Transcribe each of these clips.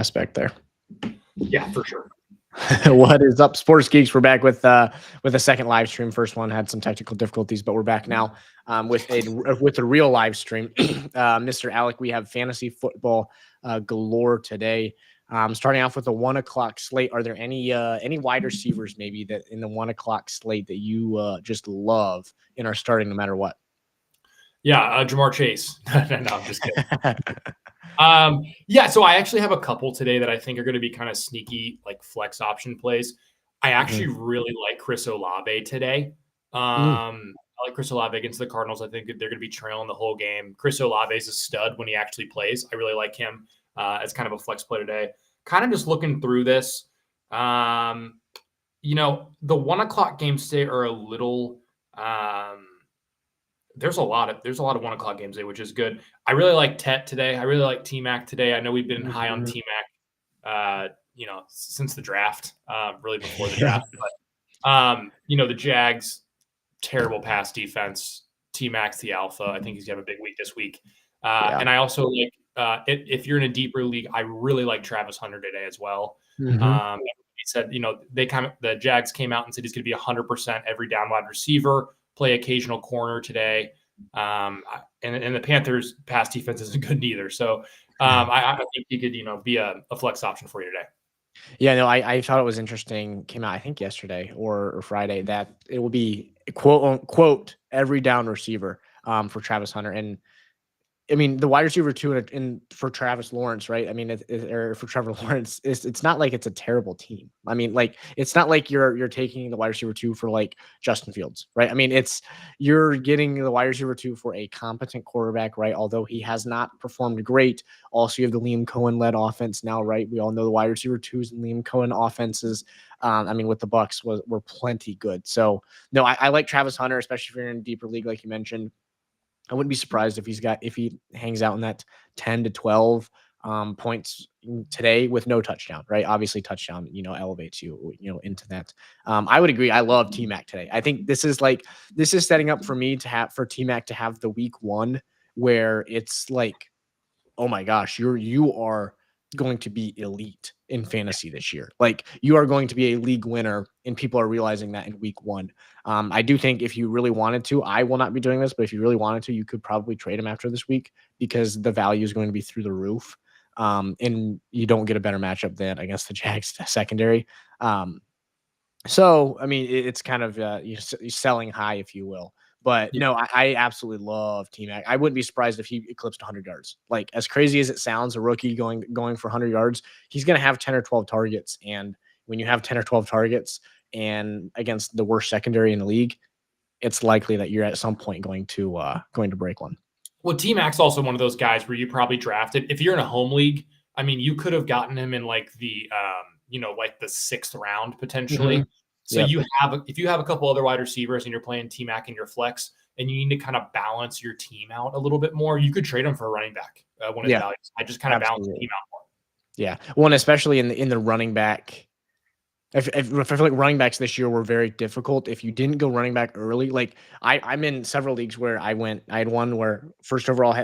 aspect there. Yeah, for sure. What is up, Sports Geeks? We're back with a second live stream. First one had some technical difficulties, but we're back now with a real live stream. Mr. Alec, we have fantasy football galore today. Starting off with a 1 o'clock slate. Are there any wide receivers maybe that in the 1 o'clock slate that you just love and are starting no matter what? Yeah, Jamar Chase. No, I'm just kidding. So I actually have a couple today that I think are going to be kind of sneaky, like flex option plays. I actually really like Chris Olave today. I like Chris Olave against the Cardinals. I think they're going to be trailing the whole game. Chris Olave is a stud when he actually plays. I really like him as kind of a flex play today. Kind of just looking through this. The 1 o'clock games today are a little. There's a lot of 1 o'clock games today, which is good. I really like Tet today. I really like T-Mac today. I know we've been high on T-Mac, since the draft, really before the draft. But, the Jags, terrible pass defense. T-Mac's the alpha. I think he's going to have a big week this week. And I also like, if you're in a deeper league, I really like Travis Hunter today as well. He said, the Jags came out and said he's going to be 100% every down wide receiver, play occasional corner today. And the Panthers pass defense isn't good either. So I think he could, be a flex option for you today. Yeah, no, I thought it was interesting. Came out, I think yesterday or Friday, that it will be quote unquote every down receiver for Travis Hunter. And I mean, the wide receiver too, for Travis Lawrence, right? I mean, or for Trevor Lawrence, it's not like it's a terrible team. I mean, like it's not like you're taking the wide receiver 2 for like Justin Fields, right? I mean, you're getting the wide receiver 2 for a competent quarterback, right? Although he has not performed great. Also, you have the Liam Cohen led offense now, right? We all know the wide receiver 2s and Liam Cohen offenses. With the Bucks were plenty good. So no, I like Travis Hunter, especially if you're in a deeper league, like you mentioned. I wouldn't be surprised if he hangs out in that 10 to 12 points today with no touchdown, right? Obviously touchdown, elevates you into that. I would agree. I love T-Mac today. I think this is setting up for me for T-Mac to have the week 1 where it's like, oh my gosh, you are going to be elite in fantasy this year. Like you are going to be a league winner, and people are realizing that in week 1. I do think if you really wanted to, I will not be doing this, but if you really wanted to, you could probably trade him after this week because the value is going to be through the roof. And you don't get a better matchup than against the Jags secondary. So, I mean, it's kind of you're selling high, if you will. But no, I absolutely love T-Mac. I wouldn't be surprised if he eclipsed 100 yards. Like as crazy as it sounds, a rookie going for 100 yards, he's going to have 10 or 12 targets. And when you have 10 or 12 targets and against the worst secondary in the league, it's likely that you're at some point going to break one. Well, T-Mac's also one of those guys where you probably drafted. If you're in a home league, I mean, you could have gotten him in like the like the 6th round potentially. So if you have a couple other wide receivers and you're playing T-Mac in your flex and you need to kind of balance your team out a little bit more, you could trade him for a running back when it's values. I just kind of balance the team out more. Yeah. Well, and especially in the running back. I feel like running backs this year were very difficult. If you didn't go running back early, like I'm in several leagues where I had one where first overall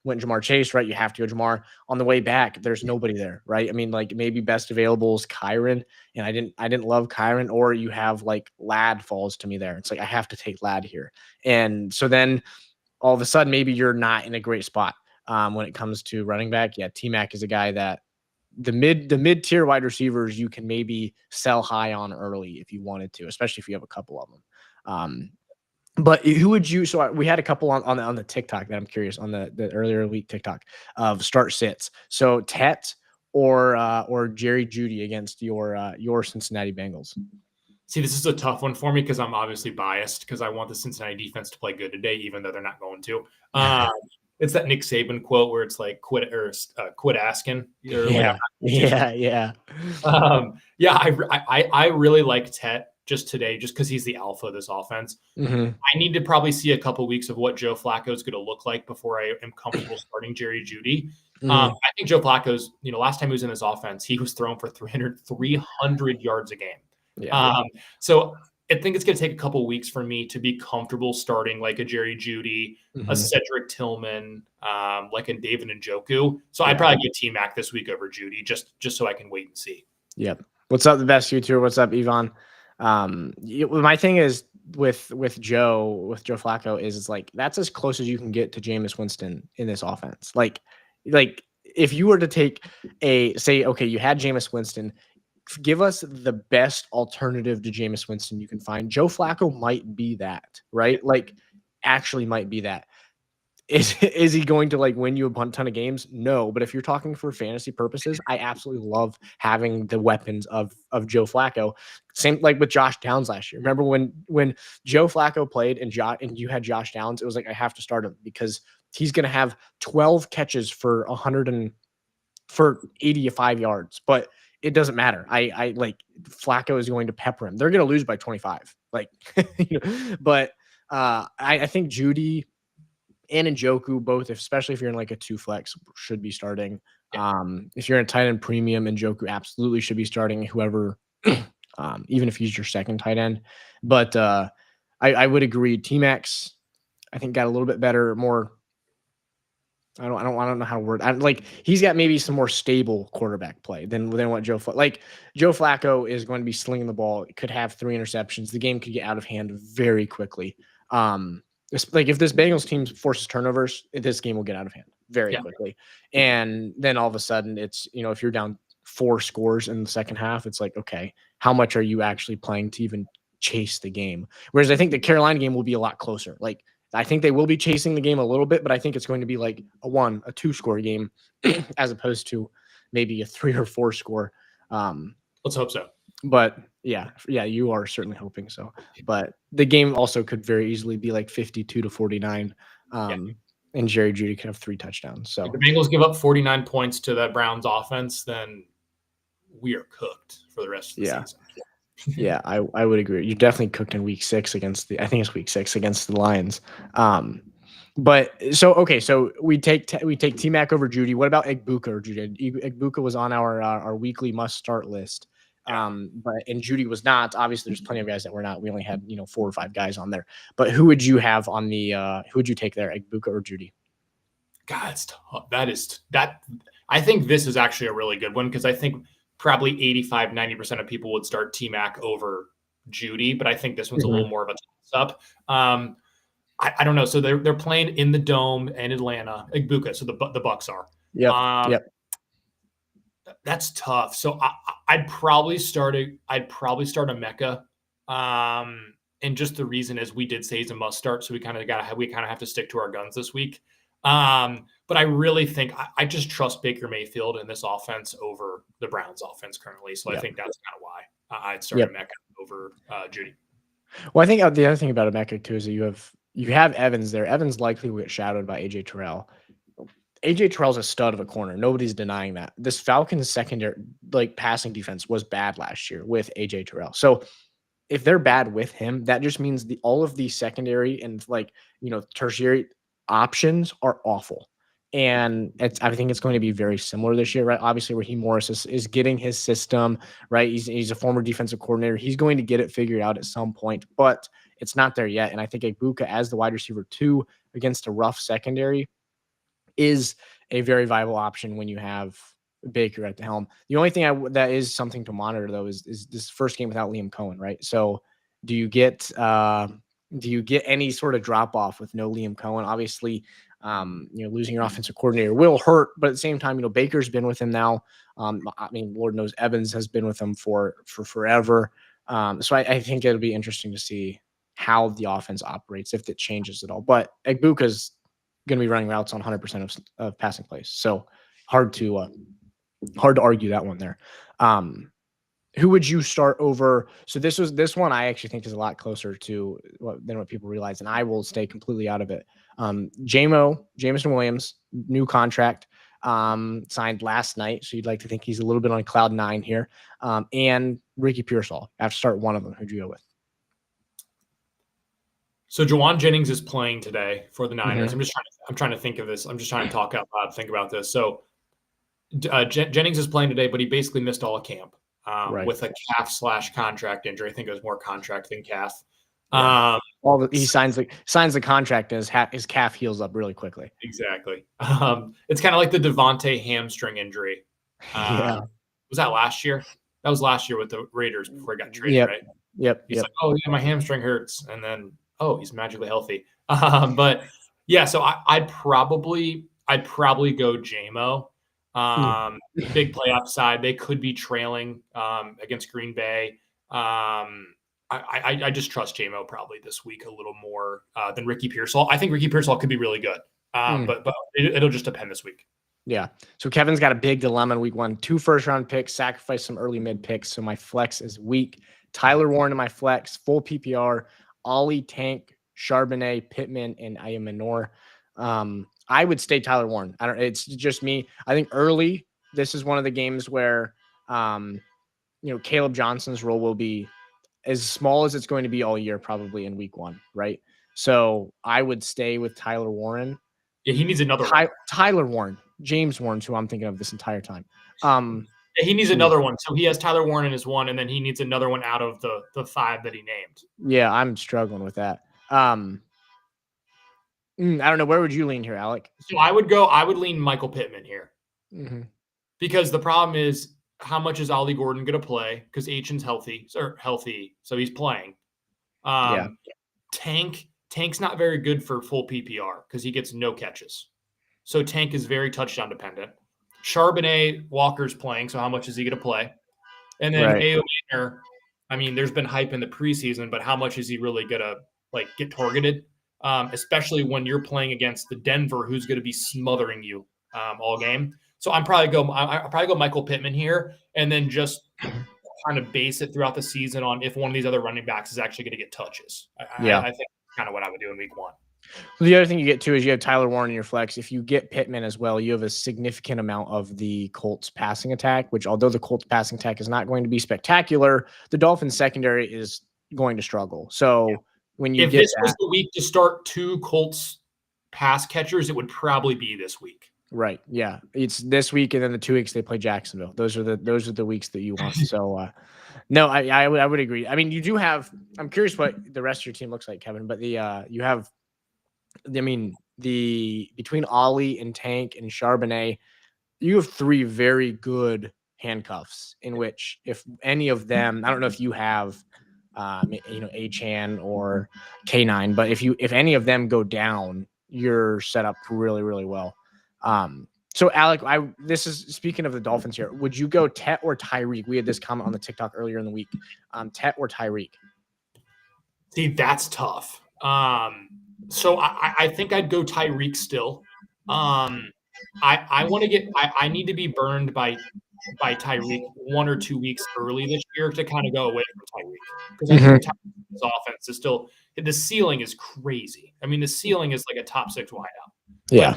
went Jamar Chase, right? You have to go Jamar. On the way back, there's nobody there, right? I mean, like maybe best available is Kyron, and I didn't love Kyron. Or you have like Ladd falls to me there. It's like I have to take Ladd here, and so then all of a sudden maybe you're not in a great spot when it comes to running back. Yeah, T-Mac is a guy that. The mid-tier wide receivers you can maybe sell high on early if you wanted to, especially if you have a couple of them. But who would you? So we had a couple on the TikTok that I'm curious on the earlier week TikTok of start sits. So Tet or Jerry Jeudy against your Cincinnati Bengals. See, this is a tough one for me because I'm obviously biased because I want the Cincinnati defense to play good today, even though they're not going to. It's that Nick Saban quote where it's like quit asking. Yeah. I really like Tet just today, just because he's the alpha of this offense. I need to probably see a couple weeks of what Joe Flacco is going to look like before I am comfortable starting Jerry Jeudy. I think Joe Flacco's, last time he was in this offense, he was thrown for 300 yards a game. So I think it's going to take a couple of weeks for me to be comfortable starting like a Jerry Jeudy, a Cedric Tillman, like a David Njoku. So I'd probably get T-Mac this week over Jeudy just so I can wait and see. Yep. What's up, the best YouTuber? What's up, Yvonne? My thing is with Joe Flacco is it's like that's as close as you can get to Jameis Winston in this offense. Like if you were to take you had Jameis Winston, give us the best alternative to Jameis Winston you can find. Joe Flacco might be that, right? Like actually might be that. Is he going to like win you a ton of games? No, but if you're talking for fantasy purposes, I absolutely love having the weapons of Joe Flacco. Same like with Josh Downs last year. Remember when Joe Flacco played and you had Josh Downs, it was like I have to start him because he's going to have 12 catches for 85 yards, but it doesn't matter. I like Flacco is going to pepper him. They're going to lose by 25. Like, but I think Jeudy and Njoku both, especially if you're in like a 2 flex, should be starting. If you're in a tight end premium, Njoku absolutely should be starting. Whoever, even if he's your second tight end. But I would agree. T-Max, I think got a little bit better, more. I don't know how to word. He's got maybe some more stable quarterback play than what Joe Flacco is going to be slinging the ball. Could have 3 interceptions. The game could get out of hand very quickly. If this Bengals team forces turnovers, this game will get out of hand very quickly. And then all of a sudden it's, if you're down 4 scores in the second half, it's like, okay, how much are you actually playing to even chase the game? Whereas I think the Carolina game will be a lot closer. Like, I think they will be chasing the game a little bit, but I think it's going to be like a 2 score game as opposed to maybe a 3 or 4 score. Let's hope so. But yeah, you are certainly hoping so. But the game also could very easily be like 52-49. And Jerry Jeudy could have 3 touchdowns. So if the Bengals give up 49 points to that Browns offense, then we are cooked for the rest of the season. Yeah, I would agree. You definitely cooked in week 6 against week 6 against the Lions. But so we take T-Mac over Jeudy. What about Egbuka or Jeudy? Egbuka was on our weekly must start list. But Jeudy was not. Obviously, there's plenty of guys that were not. We only had 4 or 5 guys on there. But who would you have on the? Who would you take there, Egbuka or Jeudy? God, it's tough. That. I think this is actually a really good one because I think probably 85-90% of people would start T-Mac over Jeudy, but I think this one's a little more of a toss-up. I don't know. So they're playing in the Dome in Atlanta, Egbuka. So the Bucs are. Yep. That's tough. So I'd probably start a Mecca. And just the reason is we did say he's a must start. So we kind of have to stick to our guns this week. But I really think I just trust Baker Mayfield in this offense over the Browns offense currently. So I think that's kind of why I'd start Emeka over Jeudy. Well, I think the other thing about Emeka too is that you have Evans there. Evans likely will get shadowed by AJ Terrell. AJ Terrell's a stud of a corner. Nobody's denying that. This Falcons secondary, passing defense, was bad last year with AJ Terrell. So if they're bad with him, that just means all of the secondary and tertiary options are awful. And I think it's going to be very similar this year, right? Obviously, Raheem Morris is getting his system, right? He's a former defensive coordinator. He's going to get it figured out at some point, but it's not there yet. And I think Egbuka as the wide receiver 2 against a rough secondary is a very viable option when you have Baker at the helm. The only thing that is something to monitor though is this first game without Liam Cohen, right? So do you get any sort of drop off with no Liam Cohen? Obviously, losing your offensive coordinator will hurt, but at the same time, Baker's been with him now. Lord knows Evans has been with him for forever. So I think it'll be interesting to see how the offense operates, if it changes at all. But Egbuka's going to be running routes on 100% of passing plays. So hard to argue that one there. Who would you start over? So this one I actually think is a lot closer to than what people realize, and I will stay completely out of it. Jameson Williams, new contract, signed last night. So you'd like to think he's a little bit on cloud 9 here. And Ricky Pearsall. I have to start one of them. Who'd you go with? So Jawan Jennings is playing today for the Niners. I'm trying to think of this. I'm just trying to talk out loud, think about this. So Jennings is playing today, but he basically missed all of camp. Right. with a calf/contract injury. I think it was more contract than calf. Yeah. He signs the contract and his calf heals up really quickly. Exactly. It's kind of like the Devontae hamstring injury. Yeah. Was that last year? That was last year with the Raiders before he got traded, Yep. right? Yep. He's Yep. like, oh yeah, my hamstring hurts, and then he's magically healthy. But yeah, so I'd probably go JMO. Big play upside. They could be trailing against Green Bay. I just trust JMO probably this week a little more than Ricky Pearsall. I think Ricky Pearsall could be really good, but it'll just depend this week. Yeah. So Kevin's got a big dilemma in week 1. 2 first-round picks, sacrifice some early mid picks. So my flex is weak. Tyler Warren in my flex, full PPR, Ollie, Tank, Charbonnet, Pittman, and Ayamenor. I would stay Tyler Warren. It's just me. I think early, this is one of the games where, Caleb Johnson's role will be as small as it's going to be all year, probably in week 1, right? So I would stay with Tyler Warren. Yeah, he needs another Tyler Warren. James Warren's who I'm thinking of this entire time. He needs another one. So he has Tyler Warren in his 1, and then he needs another one out of the 5 that he named. Yeah, I'm struggling with that. I don't know. Where would you lean here, Alec? So I would lean Michael Pittman here. Mm-hmm. Because the problem is, how much is Ollie Gordon going to play? Because Achan's healthy, so he's playing. Tank's not very good for full PPR because he gets no catches. So Tank is very touchdown dependent. Charbonnet, Walker's playing, so how much is he going to play? And then A.O. Manor, I mean, there's been hype in the preseason, but how much is he really going to get targeted? Especially when you're playing against the Denver, who's going to be smothering you all game. So I'll probably go Michael Pittman here, and then just kind of base it throughout the season on if one of these other running backs is actually going to get touches. I think that's kind of what I would do in week 1. Well, the other thing you get too is you have Tyler Warren in your flex. If you get Pittman as well, you have a significant amount of the Colts passing attack, which although the Colts passing attack is not going to be spectacular, the Dolphins secondary is going to struggle. So when you if this was the week to start 2 Colts pass catchers, it would probably be this week. Right. Yeah. It's this week, and then the 2 weeks they play Jacksonville. Those are the weeks that you want. So no, I would agree. I mean, you do have. I'm curious what the rest of your team looks like, Kevin. But you have. I mean, between Ollie and Tank and Charbonnet, you have 3 very good handcuffs in which if any of them, I don't know if you have, Achan or K9, but if any of them go down, you're set up really, really well. So Alec, this is speaking of the Dolphins here. Would you go Tet or Tyreek? We had this comment on the TikTok earlier in the week. Tet or Tyreek? See, that's tough. So I think I'd go Tyreek still. I need to be burned by Tyreek 1 or 2 weeks early this year to kind of go away from Tyreek. Because I think Tyreek's offense is still, the ceiling is crazy. I mean, the ceiling is like a top 6 wideout. Yeah.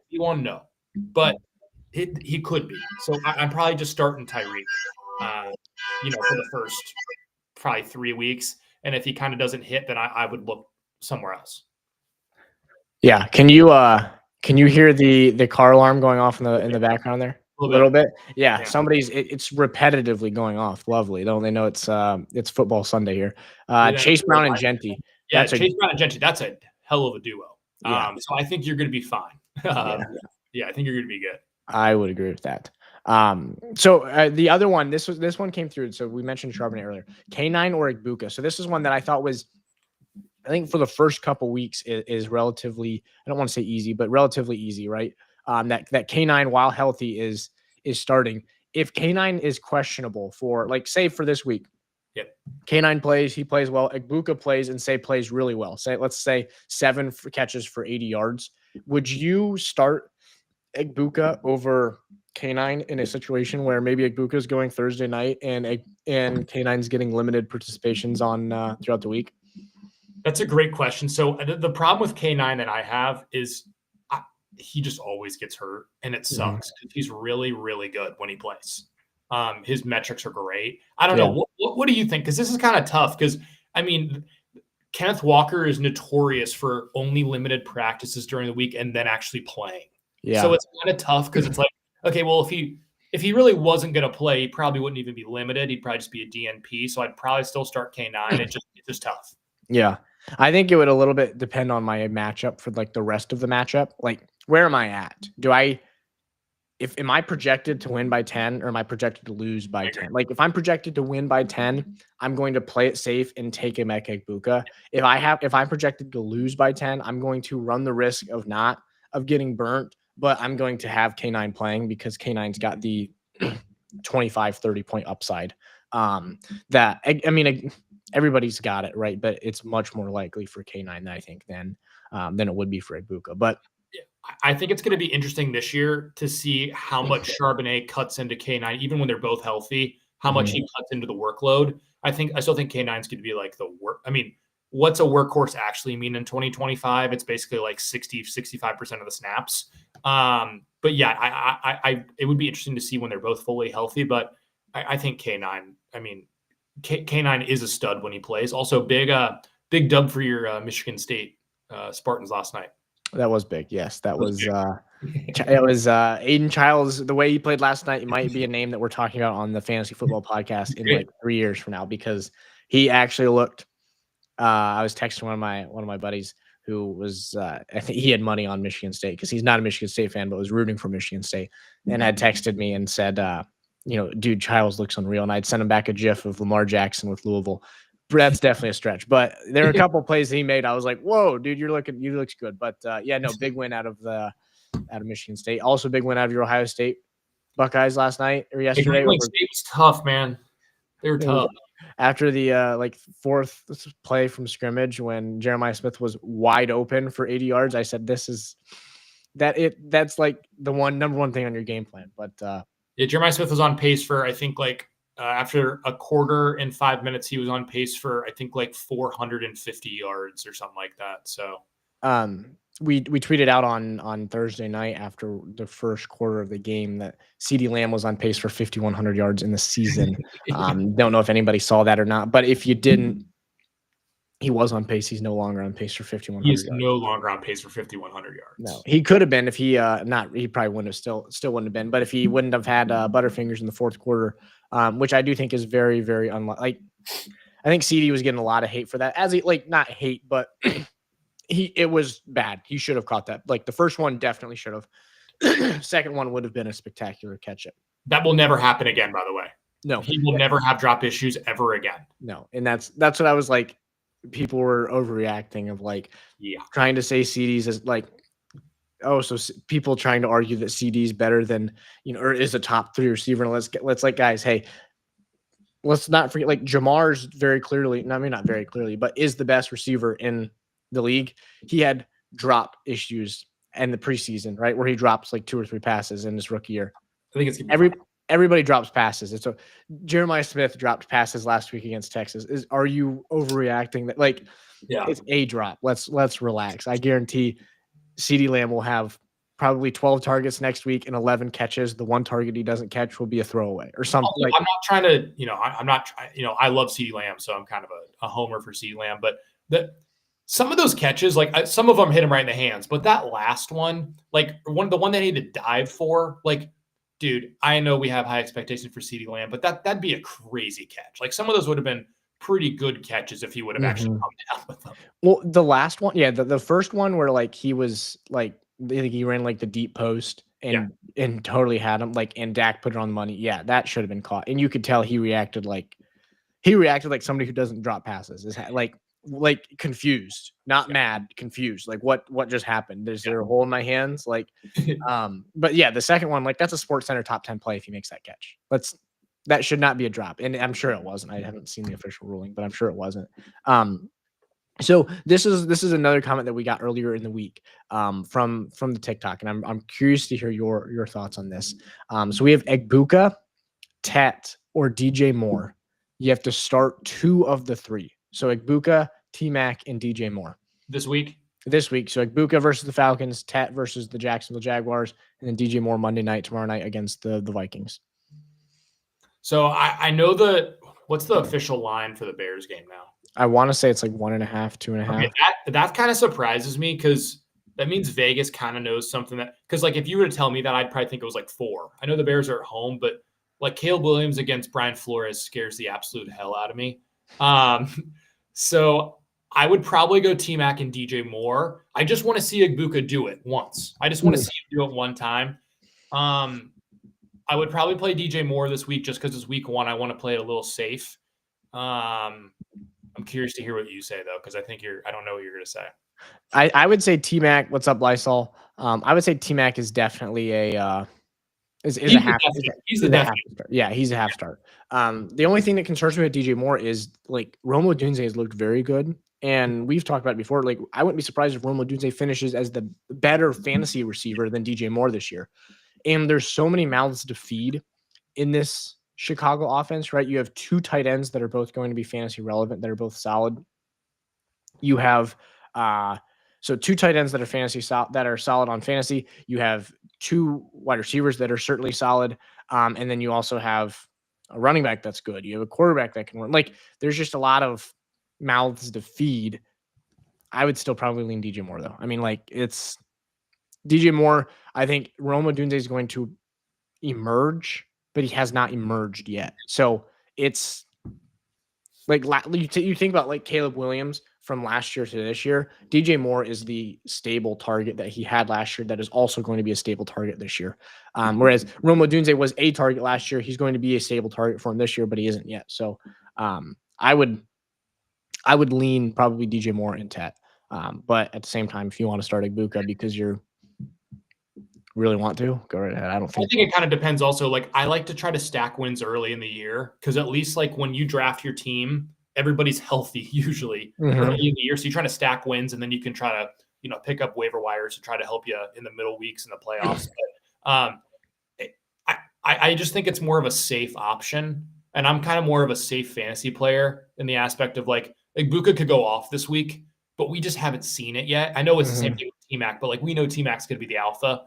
You want to know, but he could be. So I'm probably just starting Tyreek, for the first probably 3 weeks. And if he kind of doesn't hit, then I would look somewhere else. Yeah. Can you hear the car alarm going off in the background there? A little bit. Yeah. It's repetitively going off. Lovely. Don't they know it's football Sunday here? Chase Brown and Genty. Yeah, Chase Brown and Genty. That's a hell of a duo. So I think you're going to be fine. I think you're going to be good. I would agree with that. So the other one, this one came through. So we mentioned Charbonnet earlier. K9 or Egbuka. So this is one that I thought was, I think for the first couple weeks is relatively, I don't want to say easy, but relatively easy, right? That K9 while healthy is starting. If K9 is questionable for say for this week, K9 plays, he plays well. Egbuka plays and plays really well. Let's say 7 catches for 80 yards. Would you start Egbuka over K9 in a situation where maybe Egbuka is going Thursday night and K9 is getting limited participations on throughout the week? That's a great question. So the problem with K9 that I have is he just always gets hurt, and it sucks because he's really, really good when he plays. His metrics are great. I don't know. What do you think? Because this is kind of tough because, I mean, Kenneth Walker is notorious for only limited practices during the week and then actually playing. Yeah. So it's kind of tough because it's like, okay, well, if he if he really wasn't going to play, he probably wouldn't even be limited. He'd probably just be a DNP. So I'd probably still start K9. It's just tough. Yeah. I think it would a little bit depend on my matchup for like the rest of the matchup. Like, where am I at? Am I projected to win by 10 or am I projected to lose by 10? Like, if I'm projected to win by 10, I'm going to play it safe and take Emeka Egbuka. If I'm projected to lose by 10, I'm going to run the risk of getting burnt, but I'm going to have K9 playing because K9's got the 25, 30 point upside. Everybody's got it, right? But it's much more likely for K9, I think, than it would be for Egbuka. But I think it's going to be interesting this year to see how much Charbonnet cuts into K9, even when they're both healthy, how much he cuts into the workload. I still think K9 is going to be like the work. I mean, what's a workhorse actually mean in 2025? It's basically like 65% of the snaps. But yeah, it would be interesting to see when they're both fully healthy, but I think K9, I mean, K9 is a stud when he plays. Also big dub for your Michigan State Spartans last night. That was big. Yes, that was it was Aiden Childs. The way he played last night, it might be a name that we're talking about on the Fantasy Football Podcast in like 3 years from now, because he actually looked. I was texting one of my buddies who was I think he had money on Michigan State because he's not a Michigan State fan, but was rooting for Michigan State, and had texted me and said, dude, Childs looks unreal, and I'd sent him back a GIF of Lamar Jackson with Louisville. That's definitely a stretch, but there are a couple of plays he made. I was like, "Whoa, dude, you looks good." But big win out of Michigan State. Also, big win out of your Ohio State Buckeyes last night or yesterday. Michigan State was tough, man. They were tough. After the fourth play from scrimmage, when Jeremiah Smith was wide open for 80 yards, I said, "That's like the number one thing on your game plan." But Jeremiah Smith was on pace for, I think, after a quarter and 5 minutes, he was on pace for, I think, 450 yards or something like that. So, we tweeted out on Thursday night after the first quarter of the game that CeeDee Lamb was on pace for 5,100 yards in the season. Don't know if anybody saw that or not, but if you didn't, he was on pace. He's no longer on pace for 5,100 yards. He's no longer on pace for 5,100 yards. No, he could have been if he he probably wouldn't have still wouldn't have been, but if he wouldn't have had Butterfingers in the fourth quarter, which I do think is very, very unlikely. I think CeeDee was getting a lot of hate for that, not hate, but it was bad. He should have caught that. Like, the first one definitely should have. Second one would have been a spectacular catch. That will never happen again, by the way. No, he will never have drop issues ever again. No, and that's what I was like. People were overreacting of trying to say CeeDee's is so people trying to argue that CeeDee's better than, or is a top 3 receiver. And let's guys, hey, let's not forget, Jamar's very clearly, not very clearly, but is the best receiver in the league. He had drop issues in the preseason, right? Where he drops 2 or 3 passes in his rookie year. I think it's everybody drops passes. It's Jeremiah Smith dropped passes last week against Texas. Are you overreacting? That it's a drop. Let's relax. I guarantee CeeDee Lamb will have probably 12 targets next week and 11 catches. The one target he doesn't catch will be a throwaway or something. I'm not trying to, I'm not trying, I love CeeDee Lamb, so I'm kind of a homer for CeeDee Lamb, but some of those catches, some of them hit him right in the hands, but that last one, the one that he had to dive for, dude, I know we have high expectations for CeeDee Lamb, but that'd be a crazy catch. Some of those would have been pretty good catches if he would have actually come down with them. Well, the last one, the first one where he was he ran the deep post and totally had him, and Dak put it on the money. Yeah, that should have been caught, and you could tell he reacted like somebody who doesn't drop passes. Is confused, not mad, confused. What just happened? Is there a hole in my hands? But yeah, the second one, that's a Sports Center top 10 play if he makes that catch. That should not be a drop. And I'm sure it wasn't. I haven't seen the official ruling, but I'm sure it wasn't. So this is another comment that we got earlier in the week from the TikTok, and I'm curious to hear your thoughts on this. So we have Egbuka, Tet, or DJ Moore. You have to start 2 of the 3. So Egbuka, T-Mac, and DJ Moore. This week. So Egbuka versus the Falcons, Tet versus the Jacksonville Jaguars, and then DJ Moore Monday night, tomorrow night against the Vikings. So I know what's the official line for the Bears game now? I want to say it's 1.5, 2.5. Okay, that kind of surprises me because that means Vegas kind of knows something that, because like if you were to tell me that, I'd probably think it was like 4. I know the Bears are at home, but like Caleb Williams against Brian Flores scares the absolute hell out of me. So I would probably go T-Mac and DJ Moore. I just want to see Egbuka do it once. I just want to see him do it one time. I would probably play DJ Moore this week just because it's week 1. I want to play it a little safe. I'm curious to hear what you say though, because I don't know what you're going to say. I would say T-Mac. What's up, Lysol? I would say T-Mac is definitely is a half. He's a half start. Yeah, he's a half start. The only thing that concerns me with DJ Moore is like Rome Odunze has looked very good, and we've talked about it before. Like I wouldn't be surprised if Rome Odunze finishes as the better fantasy receiver than DJ Moore this year. And there's so many mouths to feed in this Chicago offense, right? You have 2 tight ends that are both going to be fantasy relevant, that are both solid. You have so 2 tight ends that are solid on fantasy. You have 2 wide receivers that are certainly solid, and then you also have a running back that's good. You have a quarterback that can run. Like there's just a lot of mouths to feed. I would still probably lean DJ Moore though. I mean, like it's DJ Moore. I think Rome Odunze is going to emerge, but he has not emerged yet. So it's like you think about like Caleb Williams from last year to this year. DJ Moore is the stable target that he had last year that is also going to be a stable target this year. Whereas Rome Odunze was a target last year. He's going to be a stable target for him this year, but he isn't yet. So I would lean probably DJ Moore and Tet. But at the same time, if you want to start Egbuka because you're really want to, go right ahead. I think it kind of depends also. Like I like to try to stack wins early in the year because at least like when you draft your team, everybody's healthy usually early in the year. So you're trying to stack wins and then you can try to, pick up waiver wires to try to help you in the middle weeks in the playoffs. But I just think it's more of a safe option. And I'm kind of more of a safe fantasy player in the aspect of like Egbuka could go off this week, but we just haven't seen it yet. I know it's the same thing with T-Mac, but like we know T-Mac's going to be the alpha.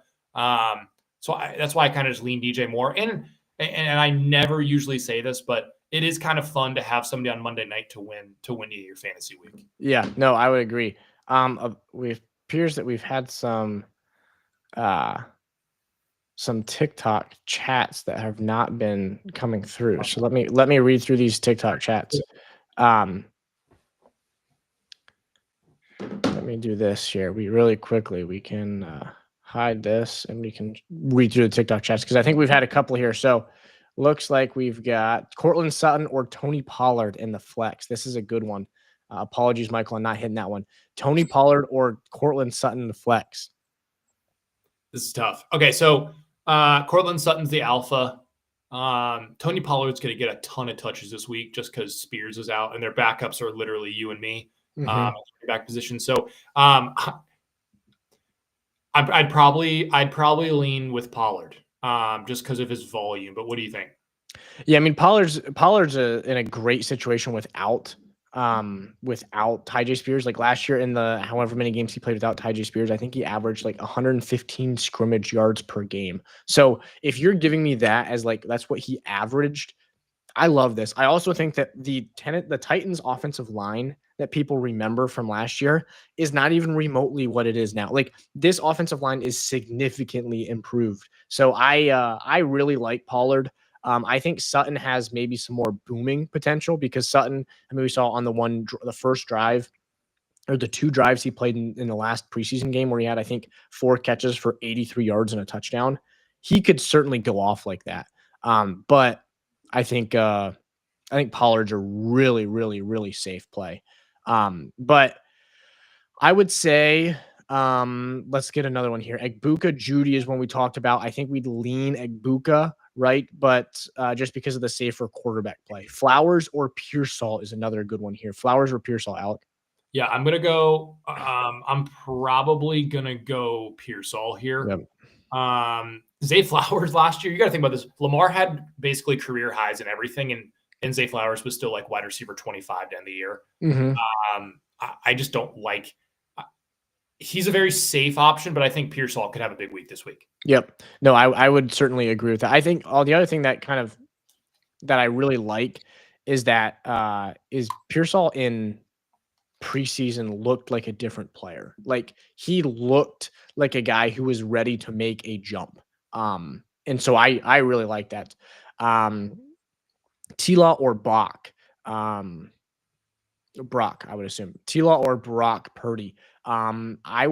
So that's why I kind of just lean DJ Moore. And I never usually say this, but it is kind of fun to have somebody on Monday night to win you your fantasy week. Yeah, no, I would agree. It appears that we've had some TikTok chats that have not been coming through. So let me read through these TikTok chats. Let me do this here. We can hide this and we can read through the TikTok chats because I think we've had a couple here. So looks like we've got Courtland Sutton or Tony Pollard in the flex. This is a good one. Apologies, Michael, I'm not hitting that one. Tony Pollard or Courtland Sutton in the flex. This is tough. Okay, so Courtland Sutton's the alpha. Tony Pollard's going to get a ton of touches this week just because Spears is out and their backups are literally you and me back position. So I'd probably lean with Pollard just because of his volume. But what do you think? Yeah, I mean Pollard's in a great situation without Tyjae Spears. Like last year in the however many games he played without Tyjae Spears, I think he averaged like 115 scrimmage yards per game. So if you're giving me that as like that's what he averaged, I love this. I also think that the Titans offensive line that people remember from last year is not even remotely what it is now. Like this offensive line is significantly improved. So I really like Pollard. I think Sutton has maybe some more booming potential because Sutton, I mean, we saw on the first drive or the 2 drives he played in the last preseason game where he had, I think, 4 catches for 83 yards and a touchdown. He could certainly go off like that. But I think Pollard's a really, really, really safe play. But I would say, let's get another one here. Egbuka Judy is one we talked about. I think we'd lean Egbuka, right? But just because of the safer quarterback play. Flowers or Pearsall is another good one here. Flowers or Pearsall, Alec? Yeah, I'm gonna go. I'm probably gonna go Pearsall here. Yep. Zay Flowers last year, you got to think about this. Lamar had basically career highs and everything, and Zay Flowers was still like wide receiver 25 to end the year. I just don't like. He's a very safe option, but I think Pearsall could have a big week this week. Yep. No, I would certainly agree with that. I think the other thing that I really like is that is Pearsall in preseason looked like a different player. Like he looked like a guy who was ready to make a jump. And so I really like that. T-Law or Bach. Brock, I would assume. T-Law or Brock Purdy. I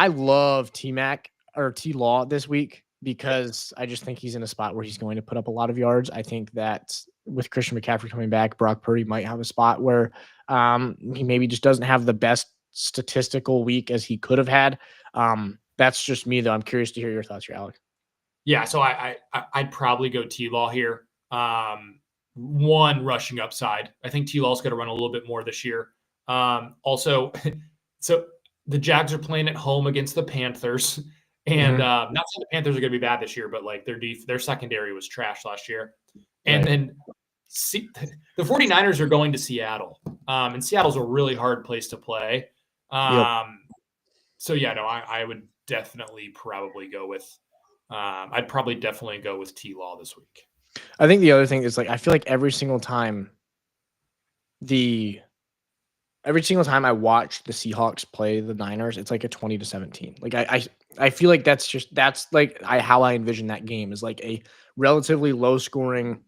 love T-Mac or T-Law this week because I just think he's in a spot where he's going to put up a lot of yards. I think that with Christian McCaffrey coming back, Brock Purdy might have a spot where he maybe just doesn't have the best statistical week as he could have had. That's just me, though. I'm curious to hear your thoughts here, Alec. Yeah, so I'd probably go T-Law here. One, rushing upside. I think T-Law's going to run a little bit more this year. Also, so the Jags are playing at home against the Panthers. And not saying the Panthers are going to be bad this year, but like their secondary was trash last year. And then the 49ers are going to Seattle. And Seattle's a really hard place to play. So, yeah, no, I would definitely probably go with I'd probably definitely go with T-Law this week. I think the other thing is, like, I feel like every single time I watch the Seahawks play the Niners, it's like a 20-17. Like I feel like that's like how I envision that game is like a relatively low scoring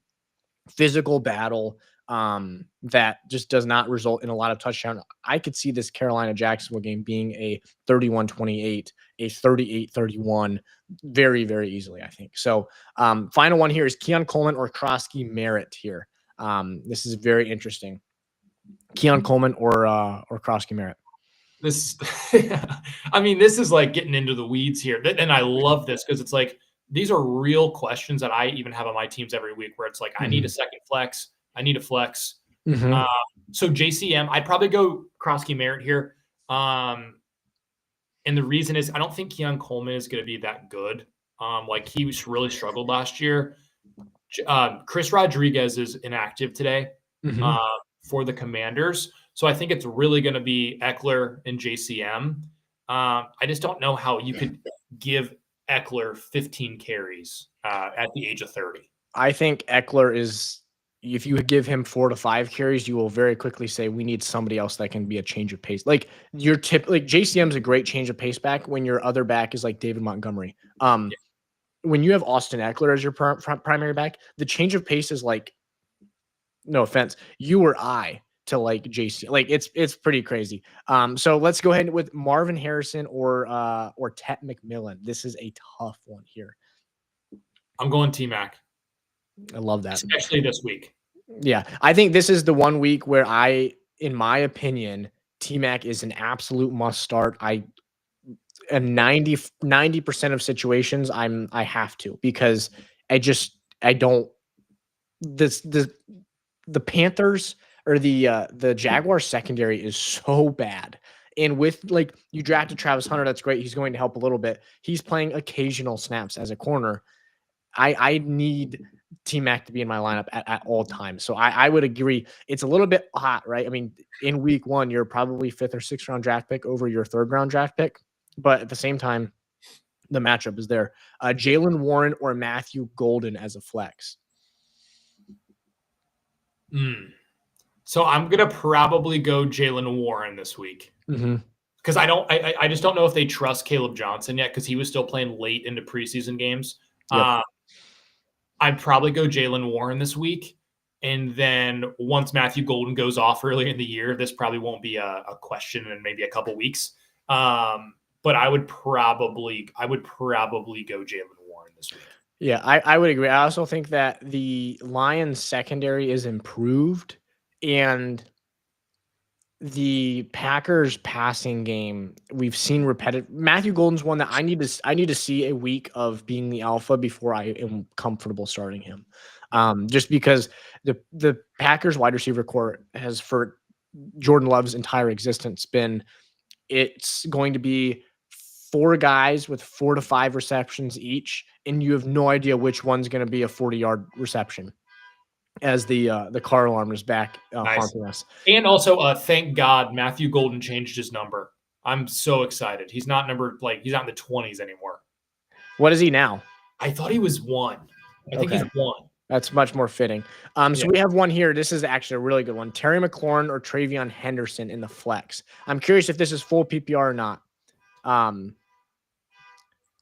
physical battle that just does not result in a lot of touchdown. I could see this Carolina-Jacksonville game being a 31-28, a 38-31 very, very easily, I think. So final one here is Keon Coleman or Krosky Merritt here. This is very interesting. Keon Coleman or Krosky Merritt. This is like getting into the weeds here. And I love this because it's like, these are real questions that I even have on my teams every week where it's like, I need a second flex. I need a flex. So JCM, I'd probably go Krosky Merritt here. And the reason is I don't think Keon Coleman is going to be that good. Like he really struggled last year. Chris Rodriguez is inactive today for the Commanders. So I think it's really going to be Eckler and JCM. I just don't know how you could give Eckler 15 carries at the age of 30. I think Eckler is, if you give him 4 to 5 carries, you will very quickly say we need somebody else that can be a change of pace. Like like JCM is a great change of pace back when your other back is like David Montgomery. When you have Austin Eckler as your primary back, the change of pace is like, no offense, you or I to like JC. Like it's pretty crazy. So let's go ahead with Marvin Harrison or Tet McMillan. This is a tough one here. I'm going T-Mac. I love that. Especially this week. Yeah. I think this is the one week where in my opinion, T-Mac is an absolute must start. In 90% of situations I have to, because the Panthers or the Jaguars secondary is so bad. And with like you drafted Travis Hunter, that's great. He's going to help a little bit. He's playing occasional snaps as a corner. I need T-Mac to be in my lineup at all times. So I would agree. It's a little bit hot, right? I mean, in week 1, you're probably 5th or 6th round draft pick over your 3rd round draft pick. But at the same time, the matchup is there. Jaylen Warren or Matthew Golden as a flex. So I'm going to probably go Jaylen Warren this week. Because I just don't know if they trust Caleb Johnson yet because he was still playing late into preseason games. Yep. I'd probably go Jaylen Warren this week. And then once Matthew Golden goes off earlier in the year, this probably won't be a question in maybe a couple weeks. But I would probably go Jaylen Warren this week. Yeah, I would agree. I also think that the Lions secondary is improved, and the Packers passing game, we've seen repetitive. Matthew Golden's one that I need to see a week of being the alpha before I am comfortable starting him. Just because the Packers wide receiver core has, for Jordan Love's entire existence, it's going to be 4 guys with 4 to 5 receptions each, and you have no idea which one's going to be a 40-yard reception as the car alarm is back haunting us. And also, thank God Matthew Golden changed his number. I'm so excited. He's not he's not in the 20s anymore. What is he now? I thought he was 1. I think he's 1. That's much more fitting. So we have one here. This is actually a really good one. Terry McLaurin or Travion Henderson in the flex. I'm curious if this is full PPR or not.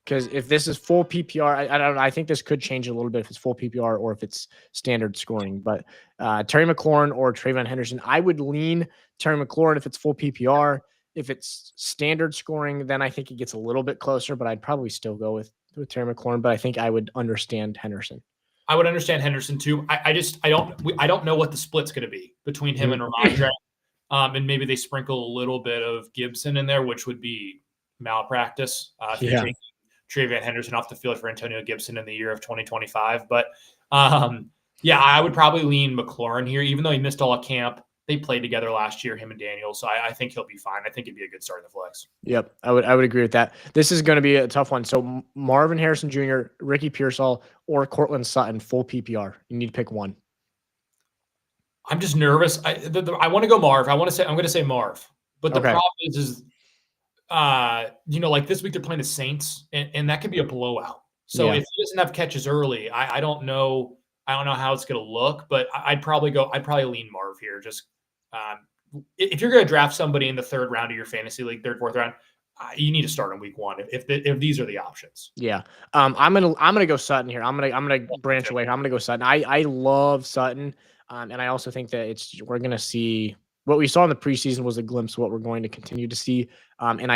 Because if this is full PPR, I don't know. I think this could change a little bit if it's full PPR or if it's standard scoring. But Terry McLaurin or Travion Henderson, I would lean Terry McLaurin if it's full PPR. If it's standard scoring, then I think it gets a little bit closer. But I'd probably still go with Terry McLaurin. But I think I would understand Henderson. I would understand Henderson too. I don't know what the split's going to be between him and Rhamondre. And maybe they sprinkle a little bit of Gibson in there, which would be malpractice. Travion Henderson off the field for Antonio Gibson in the year of 2025. But I would probably lean McLaurin here, even though he missed all of camp. They played together last year, him and Daniel. So I think he'll be fine. I think it'd be a good start in the flex. Yep, I would agree with that. This is going to be a tough one. So Marvin Harrison Jr., Ricky Pearsall, or Cortland Sutton, full PPR. You need to pick one. I'm just nervous. I want to go Marv. I'm going to say Marv. But the problem is like this week they're playing the Saints, and that could be a blowout. So if he doesn't have catches early, I don't know. I don't know how it's going to look, but I'd probably lean Marv here. Just if you're going to draft somebody in the third round of your fantasy league, third, fourth round, you need to start in week one if these are the options. Yeah. I'm gonna go Sutton here. I'm gonna branch away. I'm gonna go Sutton. I love Sutton. And I also think that we're gonna see what we saw in the preseason was a glimpse of what we're going to continue to see. And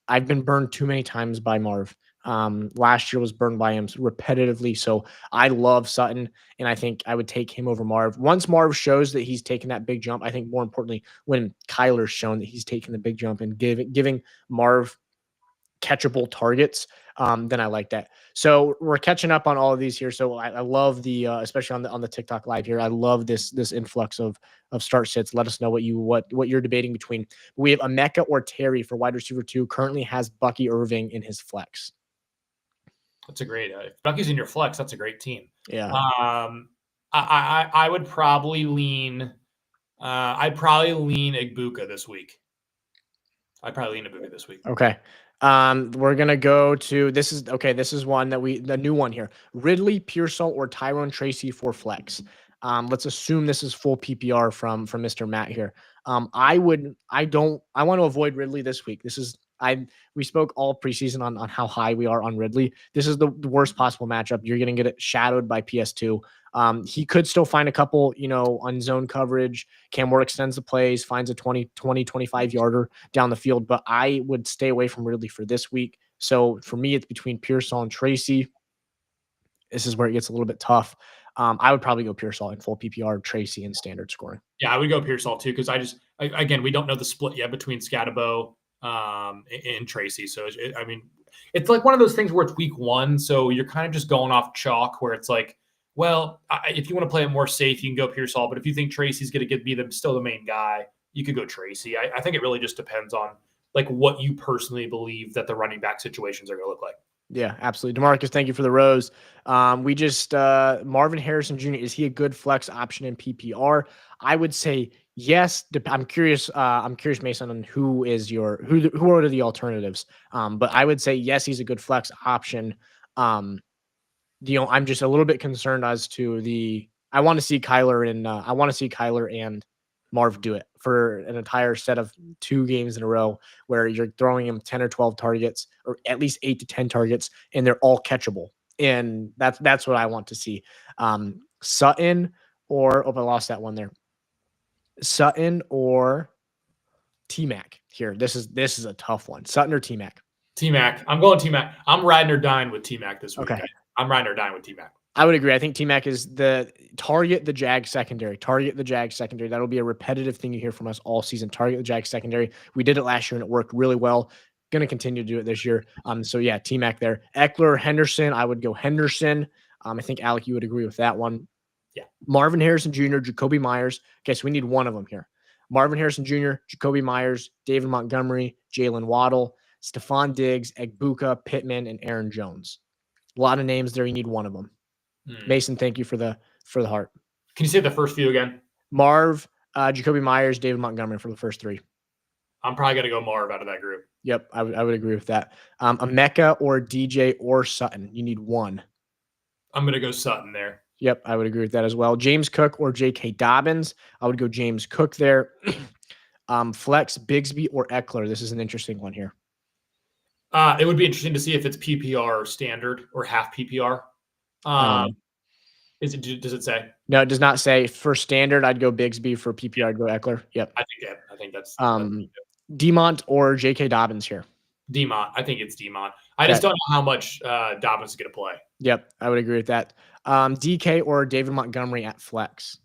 I've been burned too many times by Marv. Last year was burned by him repetitively. So I love Sutton, and I think I would take him over Marv. Once Marv shows that he's taken that big jump, I think more importantly, when Kyler's shown that he's taken the big jump and giving Marv catchable targets, then I like that. So we're catching up on all of these here. So I love the especially on the TikTok live here. I love this influx of start sits. Let us know what you're debating between. We have Emeka or Terry for wide receiver 2. Currently has Bucky Irving in his flex. That's a great. If Bucky's in your flex, that's a great team. Yeah. I would probably lean. I'd probably lean Egbuka this week. Okay. We're gonna go to this is one that the new one here. Ridley, Pearsall, or Tyrone Tracy for flex. Let's assume this is full PPR from Mr. Matt here. I want to avoid Ridley this week. We spoke all preseason on how high we are on Ridley. This is the worst possible matchup. You're going to get it shadowed by PS2. He could still find a couple, on zone coverage. Cam Ward extends the plays, finds a 25 yarder down the field, but I would stay away from Ridley for this week. So for me, it's between Pearsall and Tracy. This is where it gets a little bit tough. I would probably go Pearsall in full PPR, Tracy in standard scoring. Yeah, I would go Pearsall too, because again, we don't know the split yet between Scatabo and Tracy. So, it's like one of those things where it's week one. So you're kind of just going off chalk where it's like, well, if you want to play it more safe, you can go Pearsall. But if you think Tracy's going to still the main guy, you could go Tracy. I think it really just depends on like what you personally believe that the running back situations are going to look like. Yeah, absolutely. DeMarcus, thank you for the rose. We just Marvin Harrison Jr., is he a good flex option in PPR? I would say yes. I'm curious, Mason, on who are the alternatives. But I would say yes, he's a good flex option. I'm just a little bit concerned as to I want to see Kyler and Marv do it for an entire set of 2 games in a row where you're throwing him 10 or 12 targets, or at least 8 to 10 targets, and they're all catchable. And that's what I want to see. Sutton or I lost that one there. Sutton or T-Mac here. This is a tough one. Sutton or T-Mac? T-Mac. I'm going T-Mac. I'm riding or dying with T-Mac this week. Okay. I'm riding or dying with T-Mac. I would agree. I think T-Mac is the target the Jag secondary. That'll be a repetitive thing you hear from us all season. Target the Jag secondary. We did it last year and it worked really well. Going to continue to do it this year. So yeah, T-Mac there. Eckler, Henderson. I would go Henderson. I think Alec, you would agree with that one. Yeah. Marvin Harrison Jr., Jacoby Myers. Okay, so we need one of them here. Marvin Harrison Jr., Jacoby Myers, David Montgomery, Jalen Waddle, Stephon Diggs, Egbuka, Pittman, and Aaron Jones. A lot of names there. You need one of them. Mason, thank you for the heart. Can you say the first few again? Marv, Jacoby Myers, David Montgomery for the first 3. I'm probably going to go Marv out of that group. Yep, I would agree with that. Emeka or DJ or Sutton. You need one. I'm going to go Sutton there. Yep, I would agree with that as well. James Cook or J.K. Dobbins. I would go James Cook there. Flex, Bigsby or Eckler. This is an interesting one here. It would be interesting to see if it's PPR or standard or half PPR. Does it say? No, it does not say. For standard, I'd go Bigsby. For PPR, I'd go Eckler. Yep. I think that's Demont or J.K. Dobbins here. Demont. I think it's Demont. I just don't know how much Dobbins is going to play. Yep, I would agree with that. DK or David Montgomery at flex.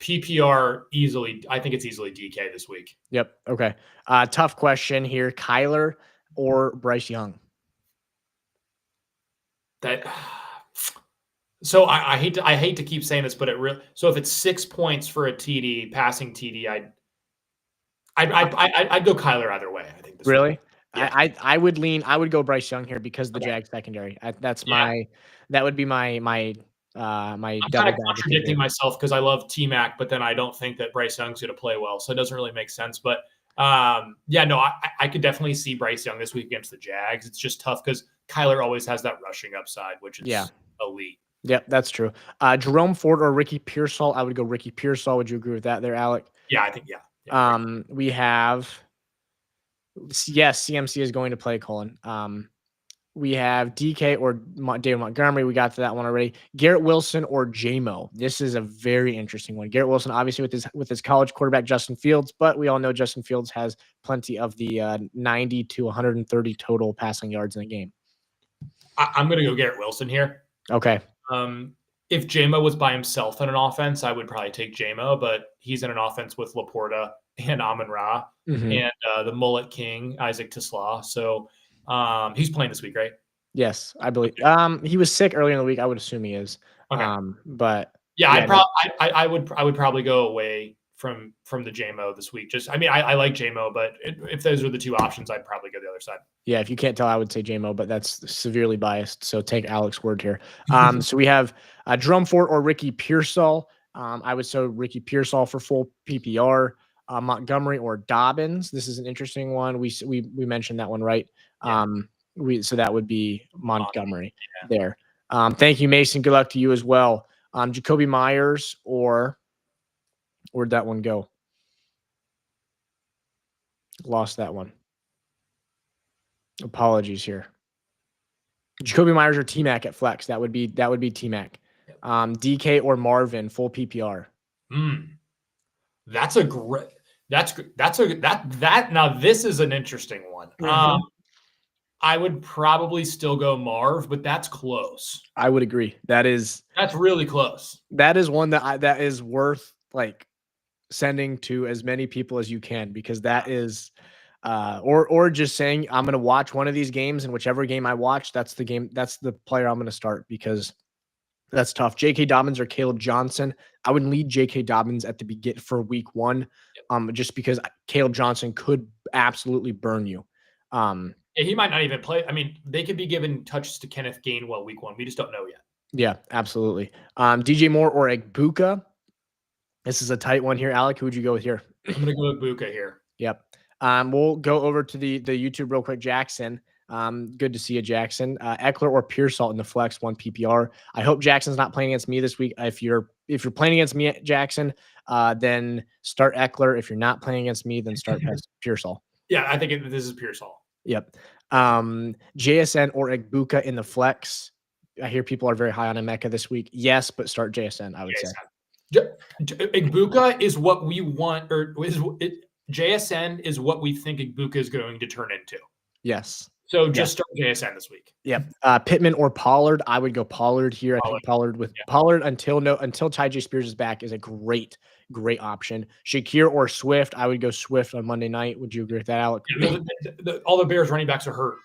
PPR easily. I think it's easily DK this week. Yep. Okay. Tough question here. Kyler or Bryce Young. So I hate to keep saying this, but so if it's 6 points for a TD, passing TD, I'd go Kyler either way. I think. Really? Yeah. I would go Bryce Young here because the Jags secondary. That would be my I'm kind of contradicting myself because I love T-Mac, but then I don't think that Bryce Young's going to play well, so it doesn't really make sense. But I could definitely see Bryce Young this week against the Jags. It's just tough because Kyler always has that rushing upside, which is elite. Yep, that's true. Jerome Ford or Ricky Pearsall. I would go Ricky Pearsall. Would you agree with that there, Alec? Yeah, I think we have CMC is going to play Colin. We have DK or David Montgomery. We got to that one already. Garrett Wilson or JMO. This is a very interesting one. Garrett Wilson, obviously, with his college quarterback Justin Fields, but we all know Justin Fields has plenty of the 90 to 130 total passing yards in a game. I'm going to go Garrett Wilson here. Okay. If JMO was by himself in an offense, I would probably take JMO, but he's in an offense with Laporta and Amon-Ra and the Mullet King, Isaac Tisla. So he's playing this week, right? Yes, I believe. He was sick earlier in the week. I would assume he is. Okay. But I would probably go away from the JMO this week. I like JMO, but if those are the two options, I'd probably go the other side. Yeah, if you can't tell, I would say JMO, but that's severely biased. So take Alec's word here. So we have Jerome Ford or Ricky Pearsall. I would say Ricky Pearsall for full PPR. Montgomery or Dobbins. This is an interesting one. We mentioned that one, right? Yeah. So that would be Montgomery there. Thank you, Mason. Good luck to you as well. Jacoby Myers or where'd that one go? Lost that one. Apologies here. Jacoby Myers or T-Mac at flex. That would be T-Mac. DK or Marvin full PPR. That's a great. Now this is an interesting one. I would probably still go Marv, but that's close. I would agree. That's really close. That is one that is worth like sending to as many people as you can, because that is or just saying I'm going to watch one of these games, and whichever game I watch, that's the player I'm going to start, because that's tough. J.K. Dobbins or Caleb Johnson. I would lead J.K. Dobbins at the beginning for week 1, just because Caleb Johnson could absolutely burn you. He might not even play. I mean, they could be giving touches to Kenneth Gainwell week 1. We just don't know yet. Yeah, absolutely. DJ Moore or Egbuka. This is a tight one here. Alec, who would you go with here? I'm going to go with Egbuka here. Yep. We'll go over to the YouTube real quick. Jackson. Good to see you, Jackson. Eckler or Pearsall in the flex 1 PPR. I hope Jackson's not playing against me this week. If you're playing against me, Jackson, then start Eckler. If you're not playing against me, then start Pearsall. Yeah, I think this is Pearsall. Yep. JSN or Egbuka in the flex. I hear people are very high on Emeka this week. Yes, but start JSN, I would say. Egbuka is what we want, or JSN is what we think Egbuka is going to turn into. Yes. So just start JSN this week. Yep. Pittman or Pollard. I would go Pollard here. I think Pollard until Ty Spears is back is a great option. Shakir or Swift. I would go Swift on Monday night. Would you agree with that, Alec? Yeah, all the Bears running backs are hurt,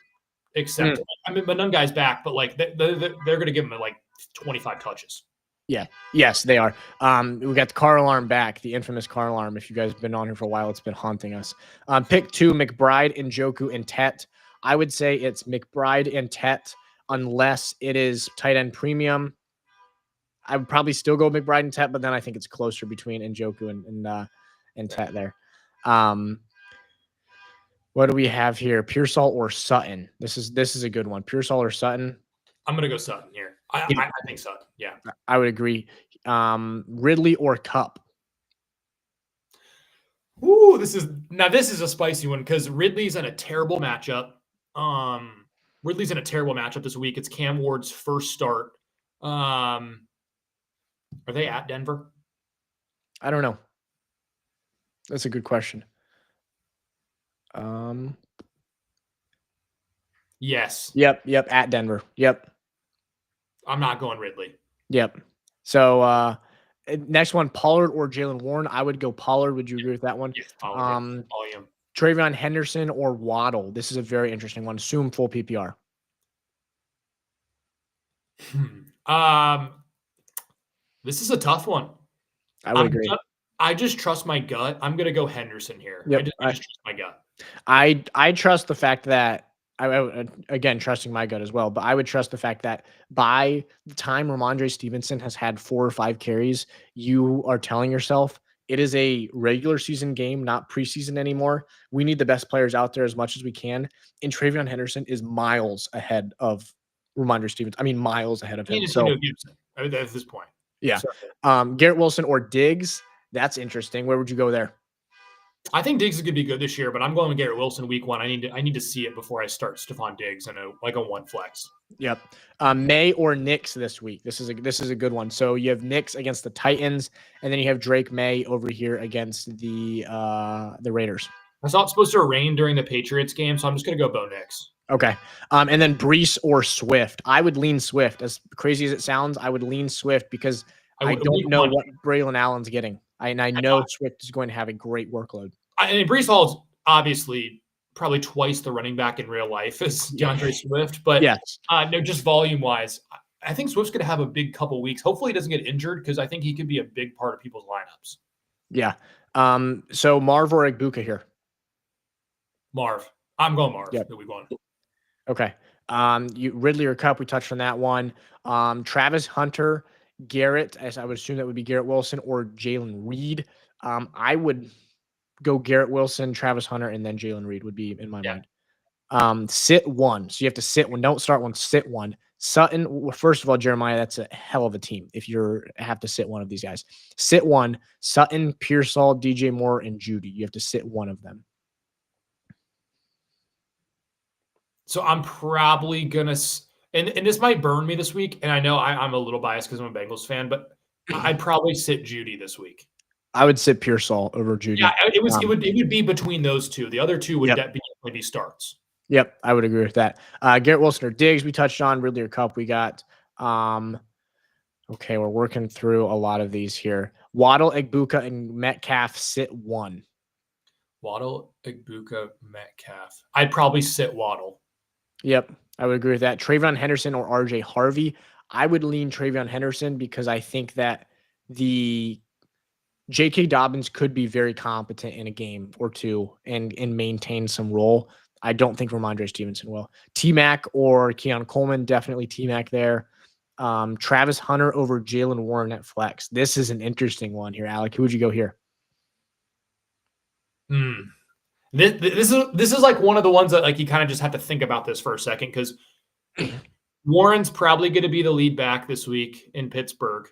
except Monungai's back, but like they're going to give him like 25 touches. Yeah. Yes, they are. We got the car alarm back, the infamous car alarm. If you guys have been on here for a while, it's been haunting us. Pick 2, McBride, Njoku, and Tet. I would say it's McBride and Tet, unless it is tight end premium. I would probably still go McBride and Tet, but then I think it's closer between Njoku and Tet there. What do we have here? Pearsall or Sutton? This is a good one. Pearsall or Sutton? I'm going to go Sutton here. I think so. Yeah. I would agree. Ridley or Cup? Ooh, this is a spicy one because Ridley's in a terrible matchup. Ridley's in a terrible matchup this week. It's Cam Ward's first start. Are they at Denver? I don't know. That's a good question. Yes. Yep. At Denver. Yep. I'm not going Ridley. Yep. So next one, Pollard or Jalen Warren. I would go Pollard. Would you agree with that one? Yes, Pollard. Volume. Travion Henderson or Waddle. This is a very interesting one. Assume full PPR. This is a tough one. I would agree. I just trust my gut. I'm going to go Henderson here. Yep. I just trust my gut. I trust the fact that again, trusting my gut as well, but I would trust the fact that by the time Ramondre Stevenson has had 4 or 5 carries, you are telling yourself it is a regular season game, not preseason anymore. We need the best players out there as much as we can. And Travion Henderson is miles ahead of Ramondre Stevenson. I mean, miles ahead of him. So at this point. Yeah. Garrett Wilson or Diggs. That's interesting. Where would you go there? I think Diggs is going to be good this year, but I'm going with Garrett Wilson week 1. I need to see it before I start Stephon Diggs in a 1 flex. Yep. May or Knicks this week. This is a good one. So you have Knicks against the Titans, and then you have Drake May over here against the Raiders. I saw it's supposed to rain during the Patriots game, so I'm just going to go Bo Nix. Okay. And then Breece or Swift. I would lean Swift. As crazy as it sounds, I would lean Swift because I don't know what Braylon Allen's getting. I know Swift is going to have a great workload. And Breece Hall is obviously probably twice the running back in real life as DeAndre Swift, but yes. No, just volume wise, I think Swift's going to have a big couple weeks. Hopefully he doesn't get injured because I think he could be a big part of people's lineups. Yeah. So Marv or Egbuka here? Marv. I'm going Marv. Yep. Week 1. Okay. Ridley or Cup, we touched on that one. Travis Hunter, Garrett, as I would assume that would be Garrett Wilson or Jalen Reed. I would go Garrett Wilson, Travis Hunter, and then Jalen Reed would be in my mind. Sit one. So you have to sit one. Don't start one. Sit one. Sutton. Well, first of all, Jeremiah, that's a hell of a team if you have to sit one of these guys. Sit one. Sutton, Pearsall, DJ Moore, and Judy. You have to sit one of them. So I'm probably going to – and this might burn me this week, and I know I'm a little biased because I'm a Bengals fan, but I'd probably sit Judy this week. I would sit Pearsall over Judy. Yeah, it would be between those two. The other two would definitely be starts. Yep, I would agree with that. Garrett Wilson or Diggs, we touched on. Ridley or Cup, we got. Okay, we're working through a lot of these here. Waddle, Egbuka, and Metcalf sit one. Waddle, Egbuka, Metcalf. I'd probably sit Waddle. Yep, I would agree with that. Travion Henderson or RJ Harvey. I would lean Travion Henderson because I think that the J.K. Dobbins could be very competent in a game or two and maintain some role. I don't think Ramondre Stevenson will. T-Mac or Keon Coleman, definitely T-Mac there. Travis Hunter over Jalen Warren at flex. This is an interesting one here, Alec. Who would you go here? This is like one of the ones that like you kind of just have to think about this for a second because Warren's probably going to be the lead back this week in Pittsburgh.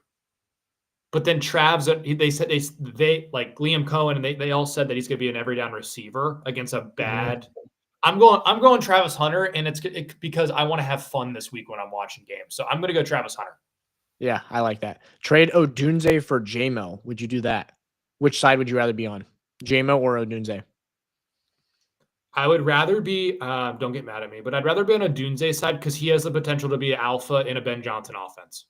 But then Trav's, they said they like Liam Cohen and they all said that he's going to be an every down receiver against a bad. I'm going Travis Hunter, and it's because I want to have fun this week when I'm watching games. So I'm going to go Travis Hunter. Yeah, I like that. Trade Odunze for J-Mo. Would you do that? Which side would you rather be on, J-Mo or Odunze? I would rather be, don't get mad at me, but I'd rather be on Odunze's side because he has the potential to be alpha in a Ben Johnson offense.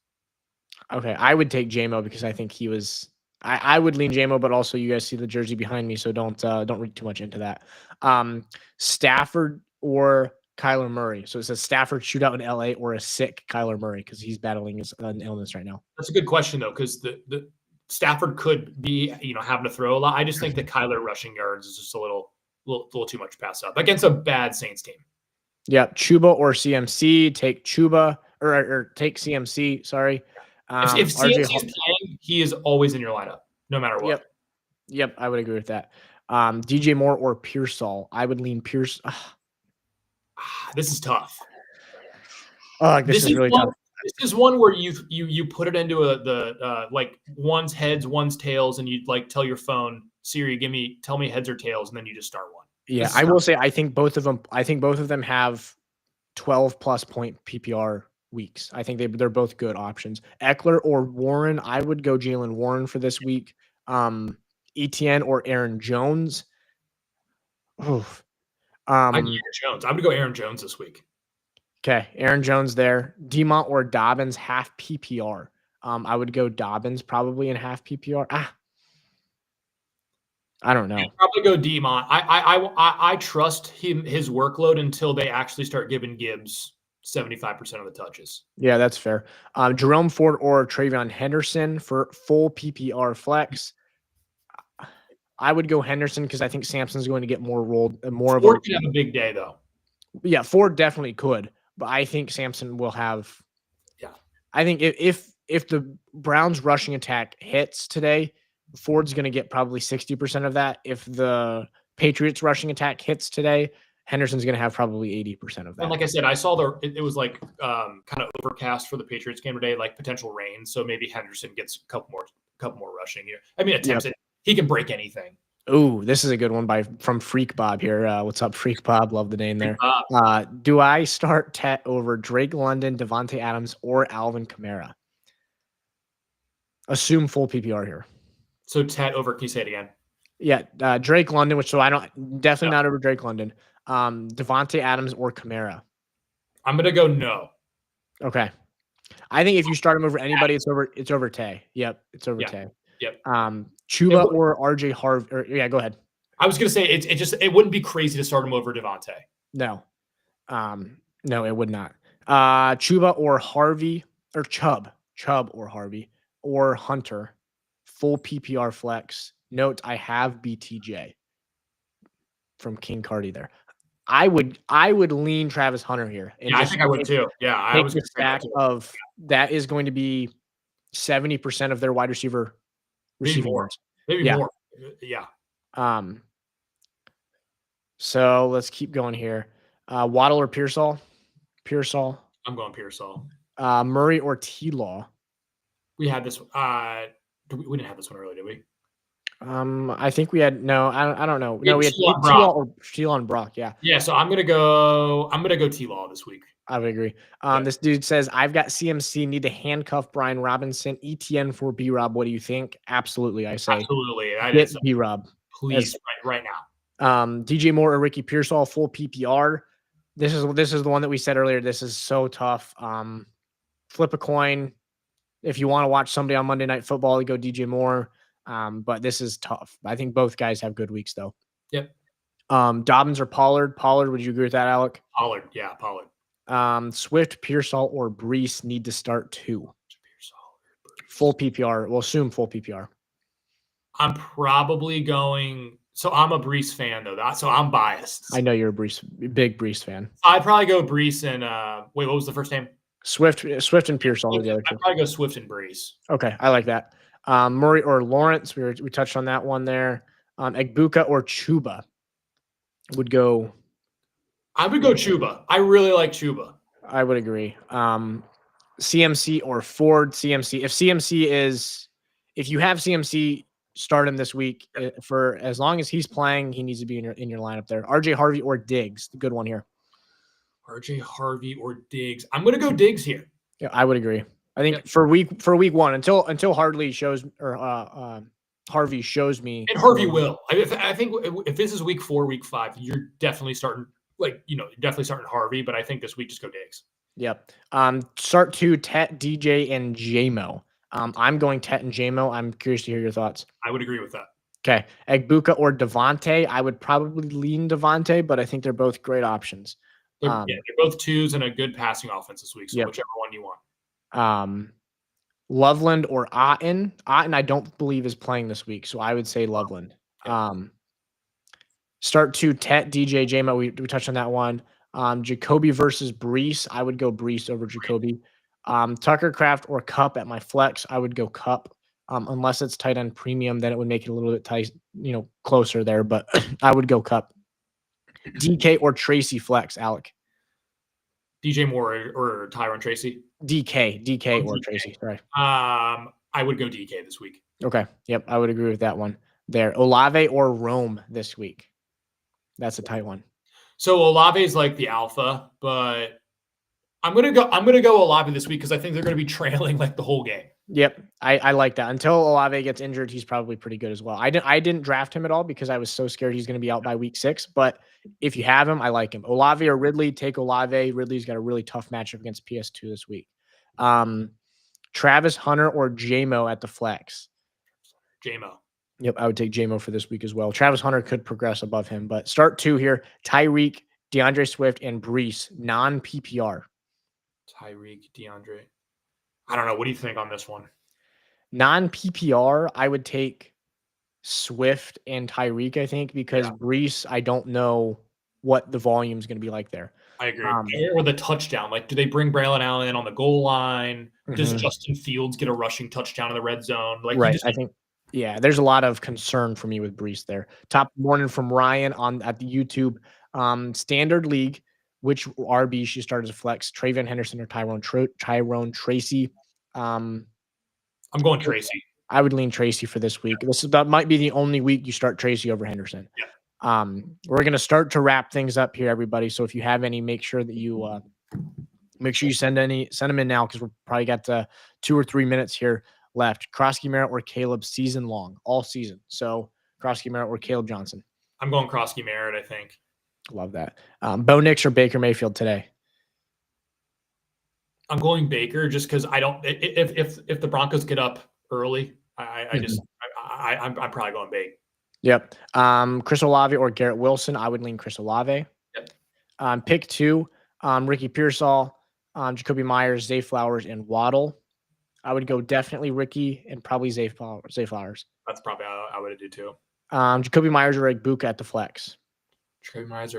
Okay, I would take J-Mo because I think he was. I would lean J-Mo, but also you guys see the jersey behind me, so don't read too much into that. Stafford or Kyler Murray. So it says Stafford shootout in LA or a sick Kyler Murray because he's battling an illness right now. That's a good question though, because the Stafford could be having to throw a lot. I just think that Kyler rushing yards is just a little too much pass up against a bad Saints team. Yeah, Chuba or CMC. Take Chuba or take CMC. Sorry. If CMC is playing, he is always in your lineup, no matter what. Yep, I would agree with that. DJ Moore or Pearsall. I would lean Pierce. This is tough. This is really tough. This is one where you put it into the like one's heads, one's tails, and you like tell your phone, Siri, tell me heads or tails, and then you just start one. Yeah, I will say I think both of them have 12 plus point PPR weeks. I think they're both good options. Eckler or Warren, I would go Jalen Warren for this week. Etienne or Aaron Jones. Oof. I get Aaron Jones. I'm gonna go Aaron Jones this week. Okay, Aaron Jones there. Demont or Dobbins, half PPR. I would go Dobbins probably in half PPR. I don't know. I'd probably go Demont. I trust his workload until they actually start giving Gibbs 75% of the touches. Yeah, that's fair. Jerome Ford or Travion Henderson for full PPR flex. I would go Henderson because I think Sampson's going to get more rolled, more of a. Ford could have a big day though. Yeah, Ford definitely could, but I think Sampson will have. Yeah, I think if the Browns rushing attack hits today, Ford's going to get probably 60% of that. If the Patriots rushing attack hits today, Henderson's going to have probably 80% of that. And like I said, I saw it was like kind of overcast for the Patriots game today, like potential rain. So maybe Henderson gets a couple more rushing here. I mean, attempts it. He can break anything. Oh, this is a good one from Freak Bob here. What's up, Freak Bob? Love the name there. Do I start Tet over Drake London, Devontae Adams, or Alvin Kamara? Assume full PPR here. So Tet over, can you say it again? Yeah, Drake London, definitely not over Drake London. Devontae Adams or Kamara? I'm gonna go no. Okay. I think if you start him over anybody, it's over Tay. Yep, it's over Tay. Yep. Chuba or RJ Harvey. Yeah, go ahead. I was gonna say it wouldn't be crazy to start him over Devontae. No. No, it would not. Chuba or Harvey or Chubb or Harvey or Hunter, full PPR flex. Note, I have BTJ from King Cardi there. I would lean Travis Hunter here. And I think I would too. Yeah, I was the stack of that is going to be 70% of their wide receiver receiving yards. Maybe more. Yeah. So let's keep going here. Waddle or Pearsall? Pearsall. I'm going Pearsall. Murray or T-Law? We had this. We didn't have this one earlier, did we? I think we had I don't know. No, we had T-Law and Brock. Yeah. Yeah. So I'm gonna go T-Law this week. I would agree. This dude says I've got CMC, need to handcuff Brian Robinson, ETN for B-Rob. What do you think? Absolutely, I say. Absolutely. Get B-Rob. Please, right now. DJ Moore or Ricky Pearsall, full PPR. This is the one that we said earlier. This is so tough. Flip a coin. If you want to watch somebody on Monday Night Football, you go DJ Moore. But this is tough. I think both guys have good weeks though. Yep. Dobbins or Pollard? Pollard, would you agree with that, Alec? Pollard, yeah, Pollard. Swift, Pearsall, or Brees need to start too. Full PPR. We'll assume full PPR. I'm probably going. So I'm a Brees fan though. So I'm biased. I know you're a big Brees fan. I'd probably go Brees and wait, what was the first name? Swift and Pearsall are the other two. I'd probably go Swift and Brees. Okay, I like that. Murray or Lawrence, we touched on that one there. Egbuka or Chuba would go. I would go Chuba. I really like Chuba. I would agree. CMC or Ford. CMC. If you have CMC, start him this week. For as long as he's playing, he needs to be in your lineup there. RJ Harvey or Diggs, the good one here. RJ Harvey or Diggs. I'm going to go Diggs here. Yeah, I would agree. I think for week one, until Harvey shows me, and Harvey will. I think if this is week 4, week 5, you're definitely starting. Definitely starting Harvey, but I think this week just go Diggs. Yep. Start 2, Tet, DJ, and JMO. I'm going Tet and JMO. I'm curious to hear your thoughts. I would agree with that. Okay. Egbuka or Devontae. I would probably lean Devontae, but I think they're both great options. They're both twos and a good passing offense this week. So whichever one you want. Loveland or Otten. Otten, I don't believe is playing this week, so I would say Loveland. Start 2, Tet, DJ, JMO. We touched on that one. Jacoby versus Brees. I would go Brees over Jacoby. Tucker Craft or Cup at my flex. I would go Cup. Unless it's tight end premium, then it would make it a little bit tight, closer there. But I would go Cup. DK or Tracy flex, Alec. DJ Moore or Tyron Tracy. DK Oh, or DK. Tracy. Sorry. I would go DK this week. Okay. Yep. I would agree with that one there. Olave or Rome this week. That's a tight one. So Olave is like the alpha, but I'm gonna go Olave this week because I think they're gonna be trailing like the whole game. Yep. I like that. Until Olave gets injured, he's probably pretty good as well. I didn't draft him at all because I was so scared he's going to be out by week 6. But if you have him, I like him. Olave or Ridley, take Olave. Ridley's got a really tough matchup against PS2 this week. Travis Hunter or JMO at the flex. JMO. Yep, I would take JMO for this week as well. Travis Hunter could progress above him, but start 2 here. Tyreek, DeAndre Swift, and Breece, non-PPR. Tyreek, DeAndre. I don't know. What do you think on this one? Non-PPR, I would take Swift and Tyreek, I think, because Breece, I don't know what the volume is going to be like there. I agree. Or the touchdown. Like, do they bring Braylon Allen in on the goal line? Does Justin Fields get a rushing touchdown in the red zone? Like, right. I think, yeah, there's a lot of concern for me with Breece there. Top morning from Ryan at the YouTube. Standard league, which RB should start as a flex? Travion Henderson or Tyrone Tracy? I'm going Tracy. I would lean Tracy for this week. That might be the only week you start Tracy over Henderson. Yeah. We're going to start to wrap things up here, everybody. So if you have any, make sure you send them in now, because we're probably got 2 or 3 minutes here left. Krosky Merritt or Caleb season long, all season. So Krosky Merritt or Caleb Johnson. I'm going Krosky Merritt, I think. Love that. Bo Nix or Baker Mayfield today? I'm going Baker just because I don't. If the Broncos get up early, I'm probably going Baker. Yep. Chris Olave or Garrett Wilson? I would lean Chris Olave. Yep. Pick 2. Ricky Pearsall, Jacoby Myers, Zay Flowers, and Waddle. I would go definitely Ricky and probably Zay Flowers. That's probably how I would do too. Jacoby Myers or Buka at the flex. Jacoby Myers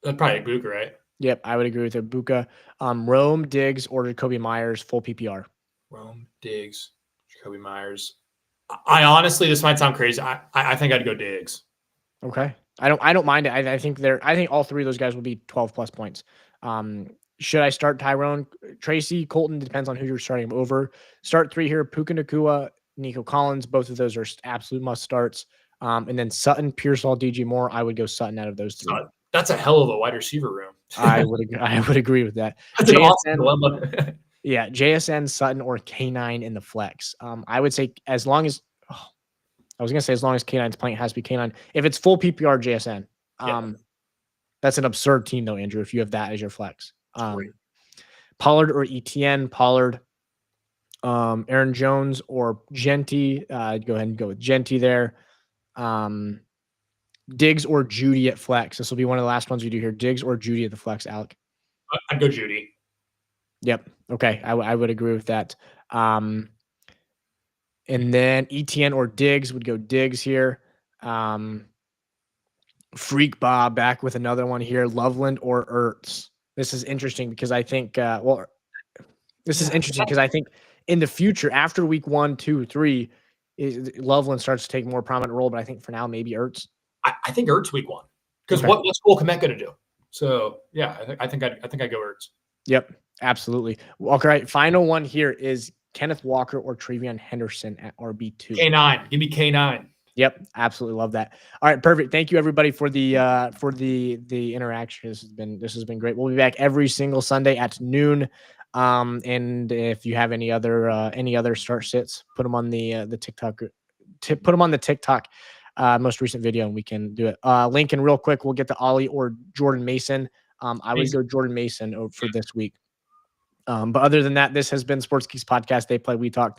that's probably Buka, right? Yep, I would agree with it. Buka. Rome, Diggs, or Jacoby Myers, full PPR. Rome, Diggs, Jacoby Myers. I honestly, this might sound crazy. I think I'd go Diggs. Okay. I don't mind it. I think all 3 of those guys will be 12+ points. Should I start Tyrone, Tracy, Colton? Depends on who you're starting over. Start 3 here. Puka Nacua, Nico Collins. Both of those are absolute must starts. And then Sutton, Pearsall, DJ Moore. I would go Sutton out of those 3. That's a hell of a wide receiver room. I would agree with that. That's an awesome dilemma. Yeah, JSN, Sutton, or K9 in the flex. I would say as long as K9's playing, it has to be K9. If it's full PPR, JSN. That's an absurd team though, Andrew, if you have that as your flex. Pollard or ETN, Pollard. Aaron Jones or Genty. Go ahead and go with Genty there. Diggs or Judy at flex. This will be one of the last ones we do here. Diggs or Judy at the flex, Alec? I'd go Judy. Yep. Okay. I would agree with that. And then ETN or Diggs would go Diggs here. Freak Bob back with another one here. Loveland or Ertz. This is interesting because I think, in the future, after week 1, 2, 3, Loveland starts to take a more prominent role. But I think for now, maybe Ertz. I think Ertz week 1 because what's Cole Kmet going to do? So yeah, I think I'd go Ertz. Yep, absolutely. All right, final one here is Kenneth Walker or Travion Henderson at RB2. K9, give me K9. Yep, absolutely love that. All right, perfect. Thank you everybody for the interaction. This has been great. We'll be back every single Sunday at noon. And if you have any other start sits, put them on the TikTok. Put them on the TikTok most recent video, and we can do it. Lincoln, real quick, we'll get to Ollie or Jordan Mason. I would go Jordan Mason for this week. But other than that, this has been Sports Geeks Podcast. They play, we talk.